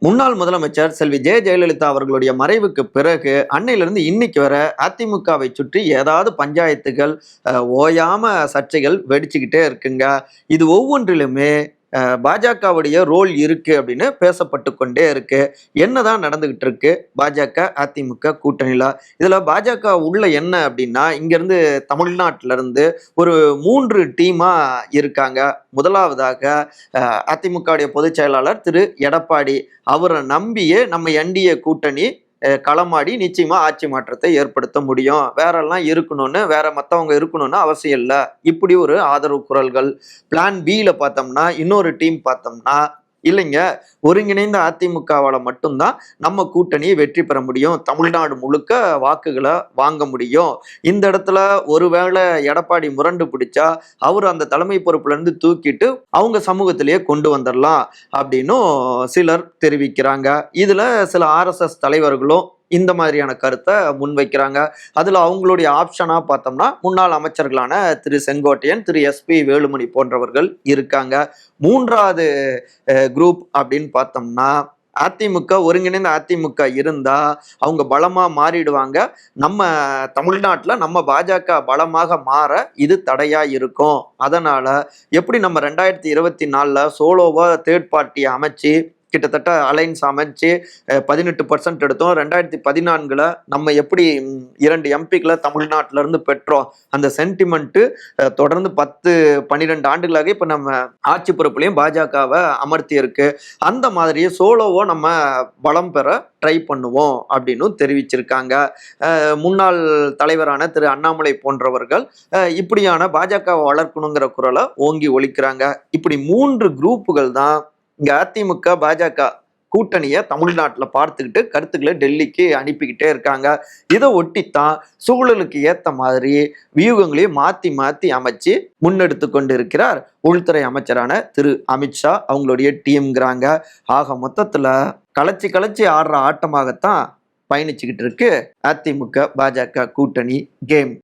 முன்னாள் முதலமைச்சர் செல்வி ஜெயலலிதா அவர்களுடைய மறைவுக்கு பிறகு அன்னையிலிருந்து இன்னைக்கு வரை அதிமுகவை சுற்றி ஏதாவது பஞ்சாயத்துகள் ஓயாம சர்ச்சைகள் வெடிச்சுக்கிட்டே இருக்குங்க. இது ஒவ்வொன்றிலுமே பாஜகவுடைய ரோல் இருக்கு அப்படின்னு பேசப்பட்டு கொண்டே இருக்கு. என்னதான் நடந்துகிட்டு இருக்கு பாஜக அதிமுக கூட்டணியில? இதுல பாஜக உள்ள என்ன அப்படின்னா, இங்க இருந்து தமிழ்நாட்டில இருந்து ஒரு 3 டீமா இருக்காங்க. முதலாவதாக அதிமுகவுடைய பொதுச் செயலாளர் திரு எடப்பாடி, அவரை நம்பியே நம்ம என்டிஏ கூட்டணி களமாடி நிச்சயமா ஆட்சி மாற்றத்தை ஏற்படுத்த முடியும். வேறெல்லாம் இருக்கணும்னு, வேற மத்தவங்க இருக்கணும்னு அவசியம் இல்ல. இப்படி ஒரு ஆதரவு குரல்கள். பிளான் பில பார்த்தோம்னா, இன்னொரு டீம் பார்த்தோம்னா, இல்லைங்க, ஒருங்கிணைந்த அதிமுகவால மட்டும்தான் நம்ம கூட்டணியை வெற்றி பெற முடியும், தமிழ்நாடு முழுக்க வாக்குகளை வாங்க முடியும். இந்த இடத்துல ஒருவேளை எடப்பாடி முரண்டு பிடிச்சா அவர் அந்த தலைமை பொறுப்புல இருந்து தூக்கிட்டு அவங்க சமூகத்திலேயே கொண்டு வந்துடலாம் அப்படின்னும் சிலர் தெரிவிக்கிறாங்க. இதுல சில ஆர்எஸ்எஸ் தலைவர்களும் இந்த மாதிரியான கருத்தை முன்வைக்கிறாங்க. அதுல அவங்களுடைய ஆப்ஷனா பார்த்தோம்னா, முன்னாள் அமைச்சர்களான திரு செங்கோட்டையன், திரு எஸ்பி வேலுமணி போன்றவர்கள் இருக்காங்க. மூன்றாவது குரூப் அப்படின்னு பார்த்தோம்னா, அதிமுக ஒருங்கிணைந்த அதிமுக இருந்தா அவங்க பலமா மாறிடுவாங்க. நம்ம தமிழ்நாட்டில் நம்ம பாஜக பலமாக மாற இது தடையா இருக்கும். அதனால எப்படி நம்ம 2024 சோலோவா தேர்ட் பார்ட்டியை அமைச்சு கிட்டத்தட்ட அலைன்ஸ் அமைச்சு 18% எடுத்தோம். 2014 நம்ம எப்படி 2 எம்பிக்களை தமிழ்நாட்டில இருந்து பெற்றோம். அந்த சென்டிமெண்ட் தொடர்ந்து 10-12 ஆண்டுகளாக இப்ப நம்ம ஆட்சி பொறுப்புலையும் பாஜகவை அமர்த்தி இருக்கு. அந்த மாதிரியே சோலோவோ நம்ம பலம் பெற ட்ரை பண்ணுவோம் அப்படின்னு தெரிவிச்சிருக்காங்க. முன்னாள் தலைவரான திரு அண்ணாமலை போன்றவர்கள் இப்படியான பாஜகவை வளர்க்கணுங்கிற குரலை ஓங்கி ஒலிக்கிறாங்க. இப்படி 3 குரூப்புகள் தான் இங்க அதிமுக பாஜக கூட்டணியை தமிழ்நாட்டில் பார்த்துக்கிட்டு கருத்துக்களை டெல்லிக்கு அனுப்பிக்கிட்டே இருக்காங்க. இதை ஒட்டித்தான் சூழலுக்கு ஏத்த மாதிரி வியூகங்களையும் மாத்தி மாத்தி அமைச்சு முன்னெடுத்து கொண்டு இருக்கிறார் உள்துறை அமைச்சரான திரு அமித்ஷா அவங்களுடைய டீம்ங்கிறாங்க. ஆக மொத்தத்துல கலைச்சி கலைச்சி ஆடுற ஆட்டமாகத்தான் பயணிச்சுக்கிட்டு இருக்கு அதிமுக பாஜக கூட்டணி கேம்.